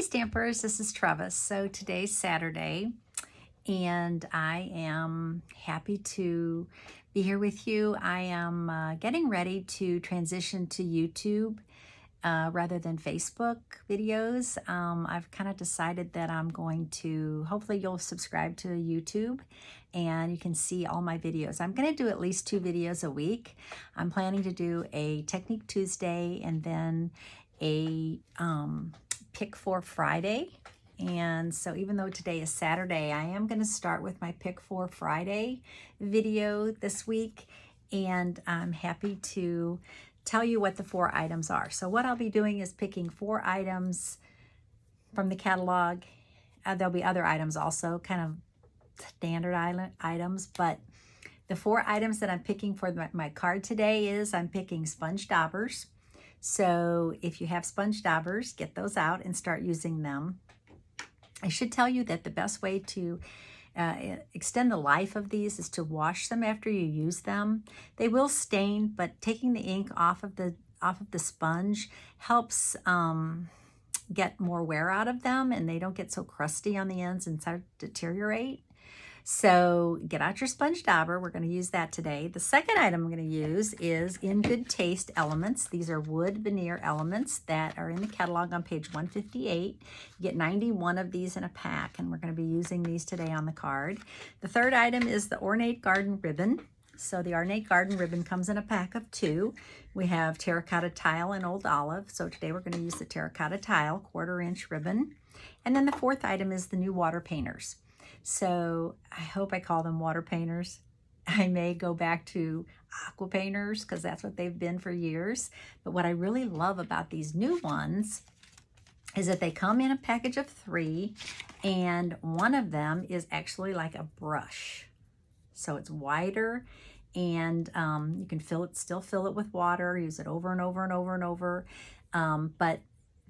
Stampers, this is Trevis. So today's Saturday and I am happy to be here with you. I am getting ready to transition to YouTube rather than Facebook videos. I've kind of decided that I'm going to, hopefully you'll subscribe to YouTube and you can see all my videos. I'm going to do at least 2 videos a week. I'm planning to do a Technique Tuesday and then a Pick for Friday. And so even though today is Saturday, I am going to start with my Pick for Friday video this week. And I'm happy to tell you what the 4 items are. So what I'll be doing is picking 4 items from the catalog. There'll be other items also, kind of standard items, but the 4 items that I'm picking for my card today is I'm picking sponge daubers. So if you have sponge daubers, get those out and start using them. I should tell you that the best way to extend the life of these is to wash them after you use them. They will stain, but taking the ink off of the sponge helps get more wear out of them, and they don't get so crusty on the ends and start to deteriorate. So get out your sponge dauber. We're going to use that today. The second item I'm going to use is In Good Taste elements. These are wood veneer elements that are in the catalog on page 158. You get 91 of these in a pack, and we're going to be using these today on the card. The third item is the Ornate Garden ribbon. So the Ornate Garden ribbon comes in a pack of 2. We have terracotta tile and old olive. So today we're going to use the terracotta tile, 1/4 inch ribbon. And then the fourth item is the new water painters. So I hope I call them water painters. I may go back to aqua painters because that's what they've been for years. But what I really love about these new ones is that they come in a package of 3, and one of them is actually like a brush. So it's wider, and you can still fill it with water, use it over and over and over and over. But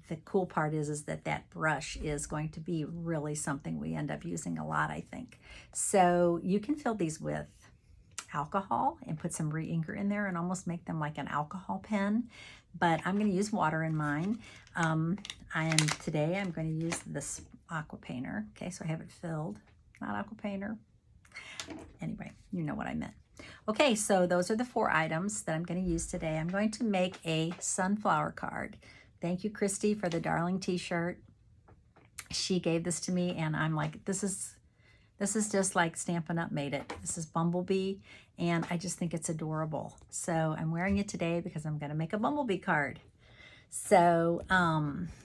the cool part is that brush is going to be really something we end up using a lot, I think. So you can fill these with alcohol and put some re-inker in there and almost make them like an alcohol pen. But I'm going to use water in mine. Today I'm going to use this aqua painter. Okay, so I have it filled, not aqua painter. Anyway, you know what I meant. Okay, so those are the 4 items that I'm going to use today. I'm going to make a sunflower card. Thank you, Christy, for the darling t-shirt. She gave this to me, and I'm like, this is just like Stampin' Up made it. This is Bumblebee, and I just think it's adorable. So I'm wearing it today because I'm going to make a Bumblebee card. So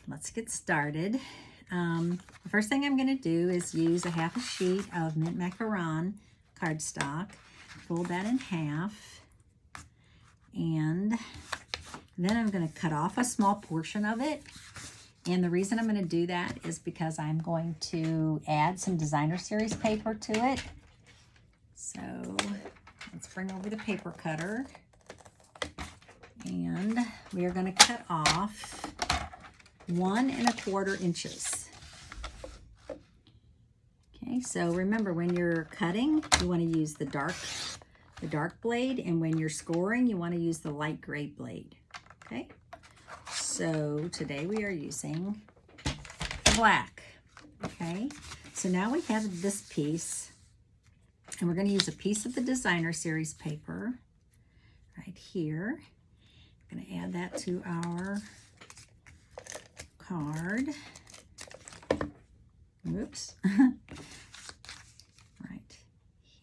let's get started. The first thing I'm going to do is use a 1/2 sheet of mint macaron cardstock. Fold that in half, and then I'm going to cut off a small portion of it. And the reason I'm going to do that is because I'm going to add some designer series paper to it. So let's bring over the paper cutter. And we are going to cut off 1 1/4 inches. Okay, so remember, when you're cutting, you want to use the dark blade, and when you're scoring, you want to use the light gray blade. Okay, so today we are using the black. Okay, so now we have this piece, and we're going to use a piece of the designer series paper right here. I'm going to add that to our card. Oops. Right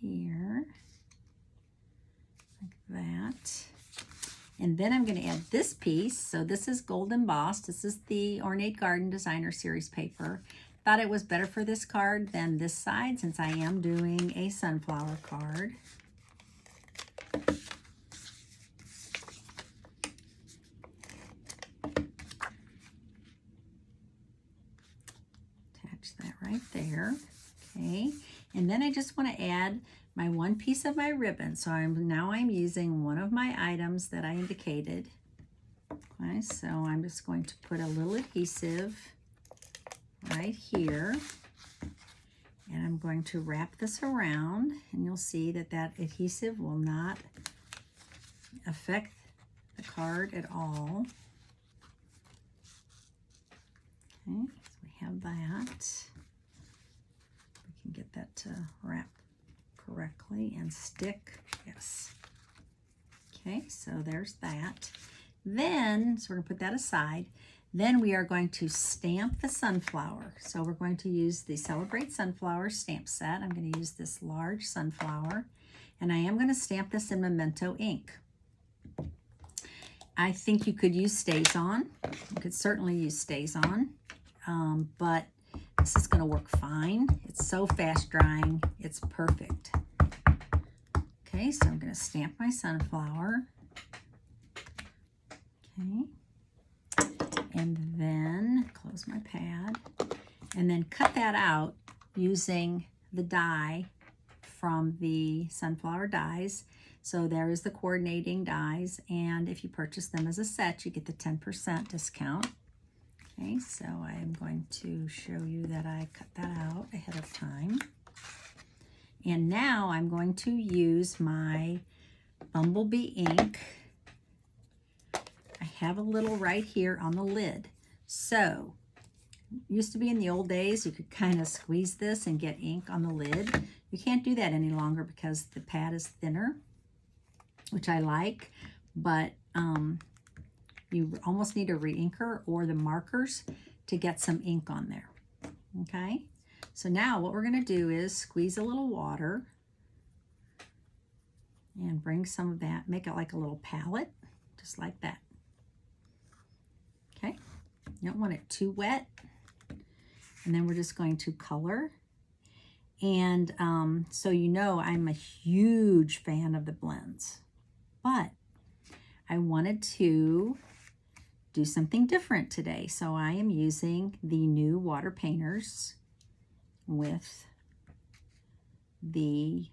here, like that. And then I'm going to add this piece. So this is gold embossed. This is the Ornate Garden Designer Series paper. Thought it was better for this card than this side since I am doing a sunflower card. Attach that right there. Okay. And then I just want to add my 1 piece of my ribbon. So now I'm using one of my items that I indicated. Okay, so I'm just going to put a little adhesive right here, and I'm going to wrap this around, and you'll see that adhesive will not affect the card at all. Okay, so we have have that. We can get that to wrap correctly and stick. Yes. Okay, so there's that. Then, so we're going to put that aside. Then we are going to stamp the sunflower. So we're going to use the Celebrate Sunflower stamp set. I'm going to use this large sunflower. And I am going to stamp this in Memento ink. I think you could use StazOn. You could certainly use StazOn. But this is going to work fine. It's so fast drying. It's perfect. Okay, so I'm going to stamp my sunflower. Okay. And then close my pad. And then cut that out using the die from the sunflower dies. So there is the coordinating dies. And if you purchase them as a set, you get the 10% discount. Okay, so I am going to show you that I cut that out ahead of time. And now I'm going to use my Bumblebee ink. I have a little right here on the lid. So, used to be in the old days, you could kind of squeeze this and get ink on the lid. You can't do that any longer because the pad is thinner, which I like, but you almost need a re-inker or the markers to get some ink on there. Okay, so now what we're going to do is squeeze a little water and bring some of that, make it like a little palette, just like that. Okay, you don't want it too wet. And then we're just going to color. And so you know I'm a huge fan of the blends, but I wanted to do something different today. So I am using the new water painters with the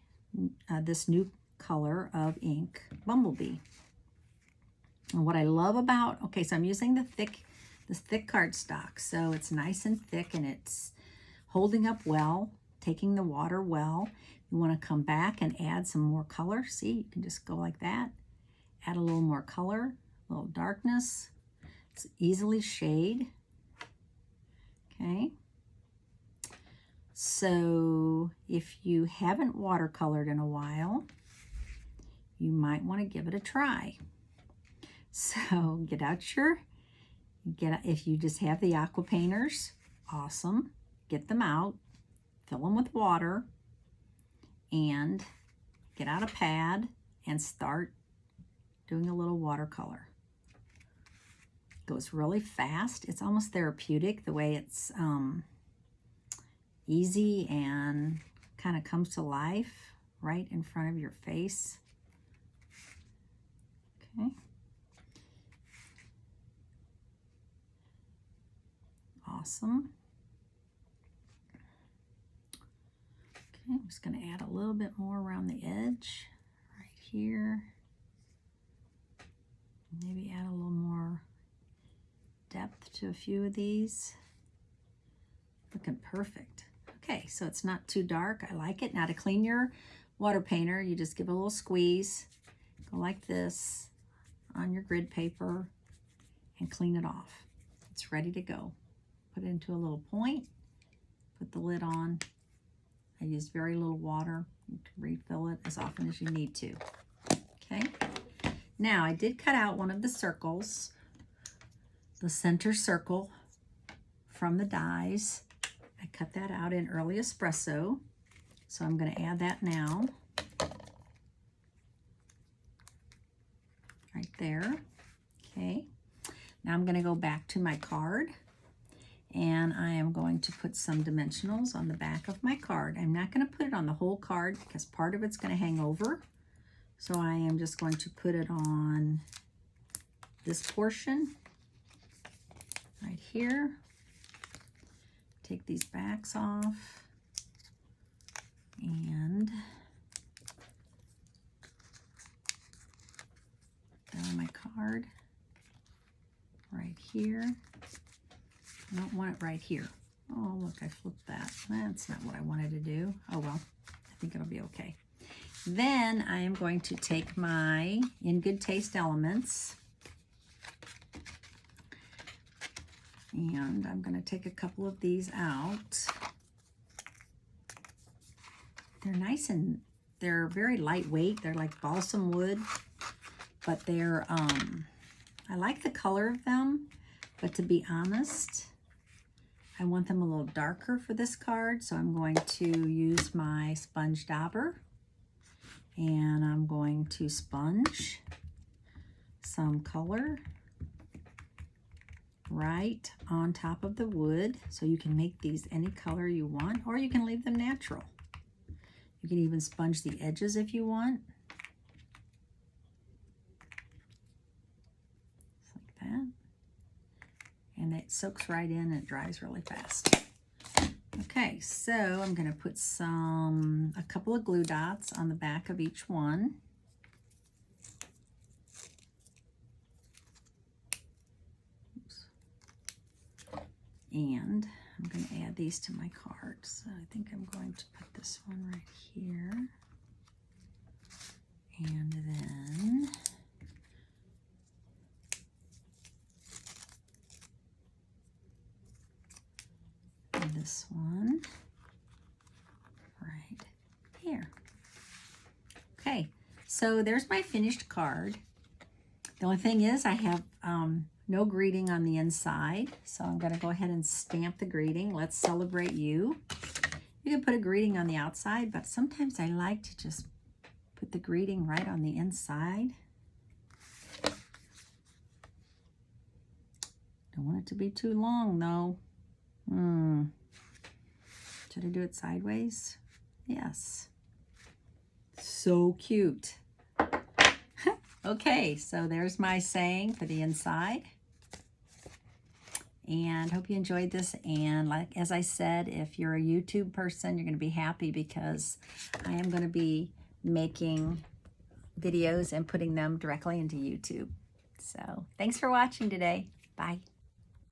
this new color of ink, Bumblebee. And what I love about, okay, so I'm using this thick cardstock. So it's nice and thick and it's holding up well, taking the water well. You want to come back and add some more color. See, you can just go like that. Add a little more color, a little darkness. It's easily shade. Okay. So if you haven't watercolored in a while, you might want to give it a try. So if you just have the aqua painters, awesome. Get them out, fill them with water, and get out a pad and start doing a little watercolor. It goes really fast. It's almost therapeutic the way it's easy and kind of comes to life right in front of your face. Okay. Awesome. Okay, I'm just going to add a little bit more around the edge right here. Maybe add a little more depth to a few of these. Looking perfect. Okay, so it's not too dark. I like it. Now to clean your water painter, you just give a little squeeze. Go like this on your grid paper and clean it off. It's ready to go. Put it into a little point. Put the lid on. I use very little water. You can refill it as often as you need to. Okay. Now I did cut out one of the circles, the center circle from the dies. I cut that out in early espresso. So I'm going to add that now. Right there. Okay. Now I'm going to go back to my card. And I am going to put some dimensionals on the back of my card. I'm not going to put it on the whole card because part of it's going to hang over. So I am just going to put it on this portion right here. Take these backs off. And put that on my card right here. I don't want it right here. Oh, look, I flipped that. That's not what I wanted to do. Oh, well, I think it'll be okay. Then I am going to take my In Good Taste Elements. And I'm going to take a couple of these out. They're nice and they're very lightweight. They're like balsam wood, but they're, I like the color of them, but to be honest, I want them a little darker for this card, so I'm going to use my sponge dauber, and I'm going to sponge some color right on top of the wood, so you can make these any color you want, or you can leave them natural. You can even sponge the edges if you want. Just like that. And it soaks right in and it dries really fast. Okay, so I'm going to put a couple of glue dots on the back of each one. Oops. And I'm going to add these to my card. So I think I'm going to put this one right here. And then this one right here. Okay, so there's my finished card. The only thing is I have no greeting on the inside, so I'm going to go ahead and stamp the greeting. Let's celebrate you. You can put a greeting on the outside, but sometimes I like to just put the greeting right on the inside. Don't want it to be too long though. Should I do it sideways? Yes. So cute. Okay, so there's my saying for the inside. And hope you enjoyed this. And as I said, if you're a YouTube person, you're going to be happy because I am going to be making videos and putting them directly into YouTube. So thanks for watching today. Bye.